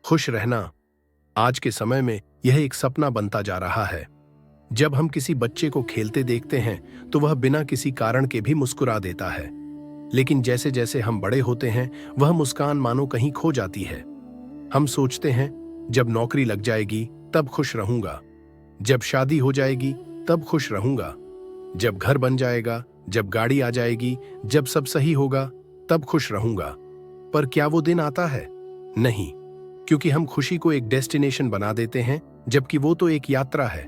खुश रहना आज के समय में यह एक सपना बनता जा रहा है। जब हम किसी बच्चे को खेलते देखते हैं तो वह बिना किसी कारण के भी मुस्कुरा देता है, लेकिन जैसे जैसे हम बड़े होते हैं वह मुस्कान मानो कहीं खो जाती है। हम सोचते हैं जब नौकरी लग जाएगी तब खुश रहूंगा, जब शादी हो जाएगी तब खुश रहूंगा, जब घर बन जाएगा, जब गाड़ी आ जाएगी, जब सब सही होगा तब खुश रहूंगा। पर क्या वो दिन आता है? नहीं, क्योंकि हम खुशी को एक डेस्टिनेशन बना देते हैं, जबकि वो तो एक यात्रा है।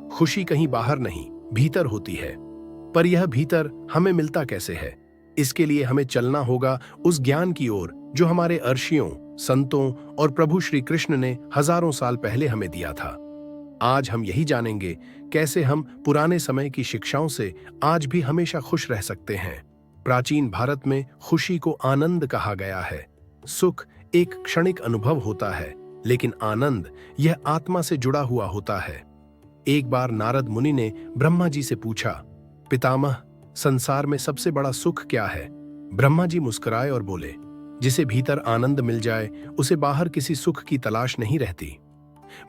खुशी कहीं बाहर नहीं, भीतर होती है। पर यह भीतर हमें मिलता कैसे है? इसके लिए हमें चलना होगा उस ज्ञान की ओर जो हमारे अर्षियों, संतों और प्रभु श्री कृष्ण ने हजारों साल पहले हमें दिया था। आज हम यही जानेंगे कैसे हम पुराने समय की शिक्षाओं से आज भी हमेशा खुश रह सकते हैं। प्राचीन भारत में खुशी को आनंद कहा गया है। सुख एक क्षणिक अनुभव होता है, लेकिन आनंद यह आत्मा से जुड़ा हुआ होता है। एक बार नारद मुनि ने ब्रह्मा जी से पूछा, पितामह, संसार में सबसे बड़ा सुख क्या है? ब्रह्मा जी मुस्कुराए और बोले, जिसे भीतर आनंद मिल जाए उसे बाहर किसी सुख की तलाश नहीं रहती।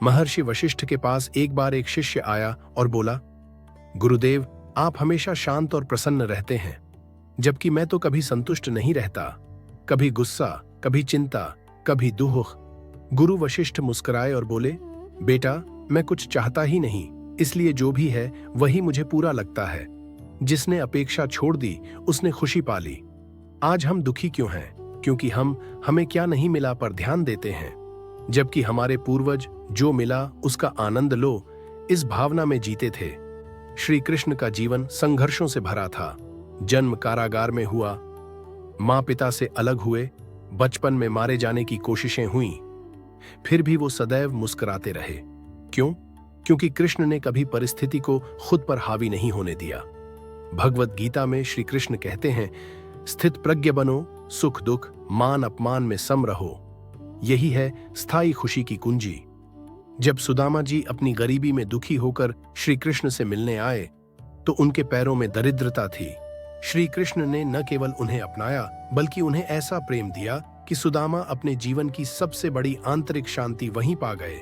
महर्षि वशिष्ठ के पास एक बार एक शिष्य आया और बोला, गुरुदेव, आप हमेशा शांत और प्रसन्न रहते हैं, जबकि मैं तो कभी संतुष्ट नहीं रहता। कभी गुस्सा, कभी चिंता, कभी दुख। गुरु वशिष्ठ मुस्कुराए और बोले, बेटा, मैं कुछ चाहता ही नहीं, इसलिए जो भी है वही मुझे पूरा लगता है। जिसने अपेक्षा छोड़ दी उसने खुशी पा ली। आज हम दुखी क्यों हैं? क्योंकि हमें क्या नहीं मिला पर ध्यान देते हैं, जबकि हमारे पूर्वज जो मिला उसका आनंद लो, इस भावना में जीते थे। श्री कृष्ण का जीवन संघर्षों से भरा था। जन्म कारागार में हुआ, माँ पिता से अलग हुए, बचपन में मारे जाने की कोशिशें हुईं, फिर भी वो सदैव मुस्कुराते रहे। क्यों? क्योंकि कृष्ण ने कभी परिस्थिति को खुद पर हावी नहीं होने दिया। भगवत गीता में श्री कृष्ण कहते हैं, स्थित प्रज्ञ बनो, सुख दुख मान अपमान में सम रहो, यही है स्थायी खुशी की कुंजी। जब सुदामा जी अपनी गरीबी में दुखी होकर श्री कृष्ण से मिलने आए तो उनके पैरों में दरिद्रता थी। श्री कृष्ण ने न केवल उन्हें अपनाया बल्कि उन्हें ऐसा प्रेम दिया कि सुदामा अपने जीवन की सबसे बड़ी आंतरिक शांति वहीं पा गए।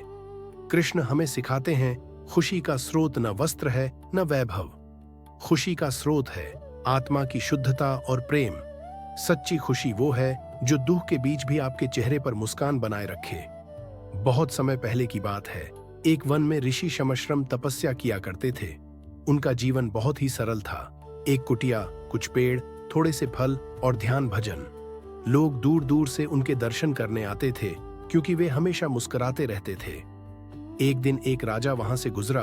कृष्ण हमें सिखाते हैं, खुशी का स्रोत न वस्त्र है न वैभव, खुशी का स्रोत है आत्मा की शुद्धता और प्रेम। सच्ची खुशी वो है जो दुख के बीच भी आपके चेहरे पर मुस्कान बनाए रखे। बहुत समय पहले की बात है, एक वन में ऋषि शमश्रम तपस्या किया करते थे। उनका जीवन बहुत ही सरल था। एक कुटिया, कुछ पेड़, थोड़े से फल और ध्यान भजन। लोग दूर दूर से उनके दर्शन करने आते थे क्योंकि वे हमेशा मुस्कुराते रहते थे। एक दिन एक राजा वहां से गुजरा।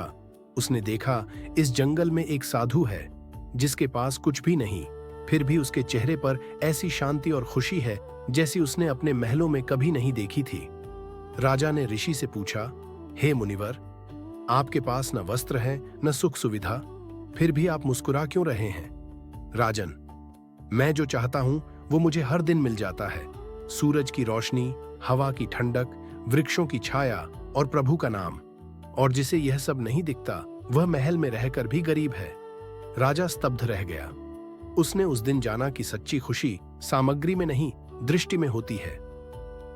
उसने देखा इस जंगल में एक साधु है जिसके पास कुछ भी नहीं, फिर भी उसके चेहरे पर ऐसी शांति और खुशी है जैसी उसने अपने महलों में कभी नहीं देखी थी। राजा ने ऋषि से पूछा, हे मुनिवर, आपके पास न वस्त्र है न सुख सुविधा, फिर भी आप मुस्कुरा क्यों रहे हैं? राजन, मैं जो चाहता हूं वो मुझे हर दिन मिल जाता है। सूरज की रोशनी, हवा की ठंडक, वृक्षों की छाया और प्रभु का नाम। और जिसे यह सब नहीं दिखता वह महल में रहकर भी गरीब है। राजा स्तब्ध रह गया। उसने उस दिन जाना कि सच्ची खुशी सामग्री में नहीं, दृष्टि में होती है।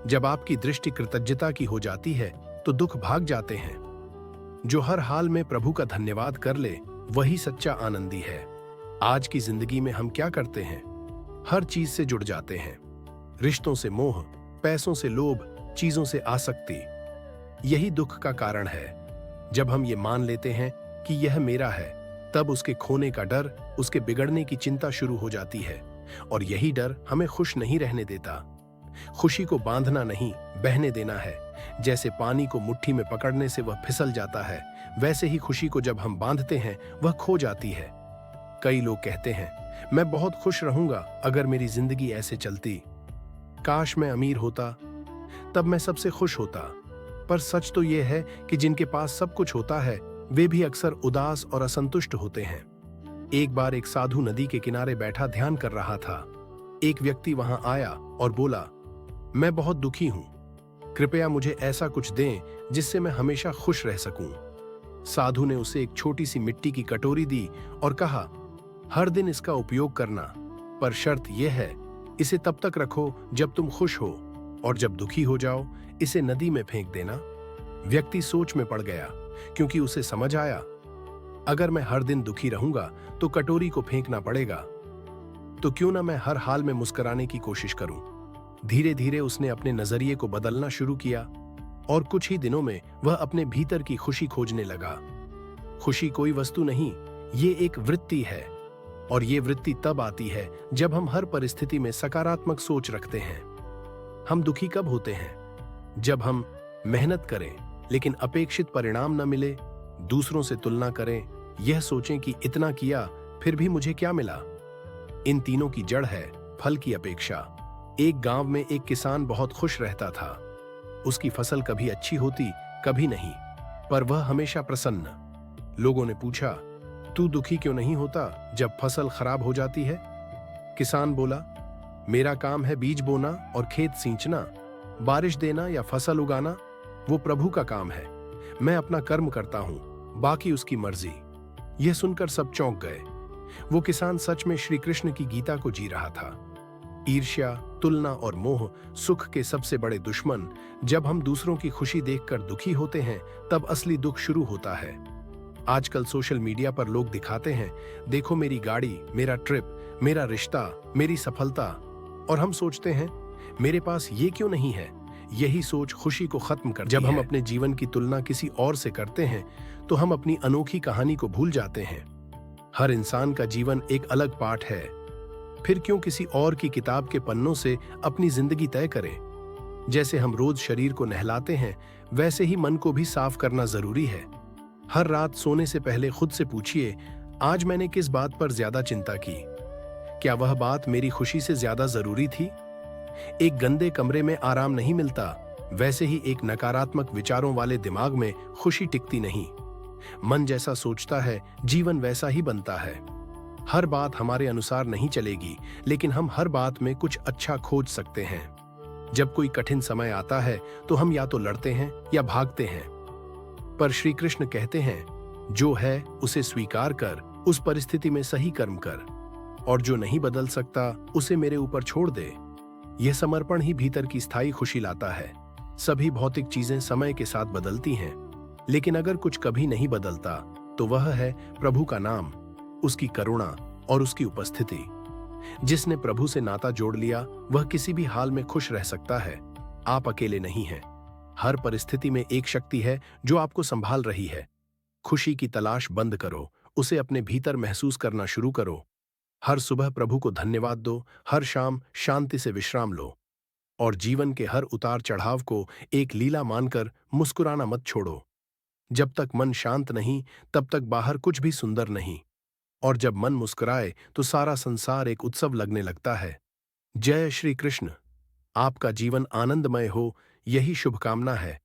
जब आपकी दृष्टि कृतज्ञता की हो जाती है तो दुख भाग जाते हैं। जो हर हाल में प्रभु का धन्यवाद कर ले वही सच्चा आनंदी है। आज की जिंदगी में हम क्या करते हैं? हर चीज से जुड़ जाते हैं। रिश्तों से मोह, पैसों से लोभ, चीजों से आसक्ति। यही दुख का कारण है। जब हम ये मान लेते हैं कि यह मेरा है, तब उसके खोने का डर, उसके बिगड़ने की चिंता शुरू हो जाती है। और यही डर हमें खुश नहीं रहने देता। खुशी को बांधना नहीं, बहने देना है। जैसे पानी को मुट्ठी में पकड़ने से वह फिसल जाता है, वैसे ही खुशी को जब हम बांधते हैं वह खो जाती है। कई लोग कहते हैं, मैं बहुत खुश रहूंगा अगर मेरी जिंदगी ऐसे चलती। काश मैं अमीर होता, तब मैं सबसे खुश होता। पर सच तो यह है कि जिनके पास सब कुछ होता है वे भी अक्सर उदास और असंतुष्ट होते हैं। एक बार एक साधु नदी के किनारे बैठा ध्यान कर रहा था। एक व्यक्ति वहां आया और बोला, मैं बहुत दुखी हूं, कृपया मुझे ऐसा कुछ दें जिससे मैं हमेशा खुश रह सकूं। साधु ने उसे एक छोटी सी मिट्टी की कटोरी दी और कहा, हर दिन इसका उपयोग करना, पर शर्त यह है, इसे तब तक रखो जब तुम खुश हो, और जब दुखी हो जाओ इसे नदी में फेंक देना। व्यक्ति सोच में पड़ गया क्योंकि उसे समझ आया, अगर मैं हर दिन दुखी रहूंगा तो कटोरी को फेंकना पड़ेगा, तो क्यों ना मैं हर हाल में मुस्कुराने की कोशिश करूं। धीरे धीरे उसने अपने नजरिए को बदलना शुरू किया और कुछ ही दिनों में वह अपने भीतर की खुशी खोजने लगा। खुशी कोई वस्तु नहीं, ये एक वृत्ति है, और ये वृत्ति तब आती है जब हम हर परिस्थिति में सकारात्मक सोच रखते हैं। हम दुखी कब होते हैं? जब हम मेहनत करें लेकिन अपेक्षित परिणाम न मिले, दूसरों से तुलना करें, यह सोचें कि इतना किया फिर भी मुझे क्या मिला। इन तीनों की जड़ है फल की अपेक्षा। एक गांव में एक किसान बहुत खुश रहता था। उसकी फसल कभी अच्छी होती, कभी नहीं, पर वह हमेशा प्रसन्न। लोगों ने पूछा, तू दुखी क्यों नहीं होता जब फसल खराब हो जाती है? किसान बोला, मेरा काम है बीज बोना और खेत सींचना, बारिश देना या फसल उगाना वो प्रभु का काम है। मैं अपना कर्म करता हूं, बाकी उसकी मर्जी। यह सुनकर सब चौंक गए। वो किसान सच में श्री कृष्ण की गीता को जी रहा था। ईर्ष्या, तुलना और मोह सुख के सबसे बड़े दुश्मन। जब हम दूसरों की खुशी देखकर दुखी होते हैं तब असली दुख शुरू होता है। आजकल सोशल मीडिया पर लोग दिखाते हैं, देखो मेरी गाड़ी, मेरा ट्रिप, मेरा रिश्ता, मेरी सफलता, और हम सोचते हैं मेरे पास ये क्यों नहीं है। यही सोच खुशी को खत्म करती है। जब हम अपने जीवन की तुलना किसी और से करते हैं तो हम अपनी अनोखी कहानी को भूल जाते हैं। हर इंसान का जीवन एक अलग पाठ है, फिर क्यों किसी और की किताब के पन्नों से अपनी जिंदगी तय करें। जैसे हम रोज शरीर को नहलाते हैं, वैसे ही मन को भी साफ करना जरूरी है। हर रात सोने से पहले खुद से पूछिए, आज मैंने किस बात पर ज्यादा चिंता की? क्या वह बात मेरी खुशी से ज्यादा जरूरी थी? एक गंदे कमरे में आराम नहीं मिलता, वैसे ही एक नकारात्मक विचारों वाले दिमाग में खुशी टिकती नहीं। मन जैसा सोचता है, जीवन वैसा ही बनता है। हर बात हमारे अनुसार नहीं चलेगी, लेकिन हम हर बात में कुछ अच्छा खोज सकते हैं। जब कोई कठिन समय आता है तो हम या तो लड़ते हैं या भागते हैं, पर श्री कृष्ण कहते हैं, जो है उसे स्वीकार कर, उस परिस्थिति में सही कर्म कर, और जो नहीं बदल सकता उसे मेरे ऊपर छोड़ दे। यह समर्पण ही भीतर की स्थायी खुशी लाता है। सभी भौतिक चीजें समय के साथ बदलती हैं, लेकिन अगर कुछ कभी नहीं बदलता तो वह है प्रभु का नाम, उसकी करुणा और उसकी उपस्थिति। जिसने प्रभु से नाता जोड़ लिया वह किसी भी हाल में खुश रह सकता है। आप अकेले नहीं हैं। हर परिस्थिति में एक शक्ति है जो आपको संभाल रही है। खुशी की तलाश बंद करो, उसे अपने भीतर महसूस करना शुरू करो। हर सुबह प्रभु को धन्यवाद दो, हर शाम शांति से विश्राम लो, और जीवन के हर उतार चढ़ाव को एक लीला मानकर मुस्कुराना मत छोड़ो। जब तक मन शांत नहीं तब तक बाहर कुछ भी सुंदर नहीं, और जब मन मुस्कुराए तो सारा संसार एक उत्सव लगने लगता है। जय श्री कृष्ण। आपका जीवन आनंदमय हो, यही शुभकामना है।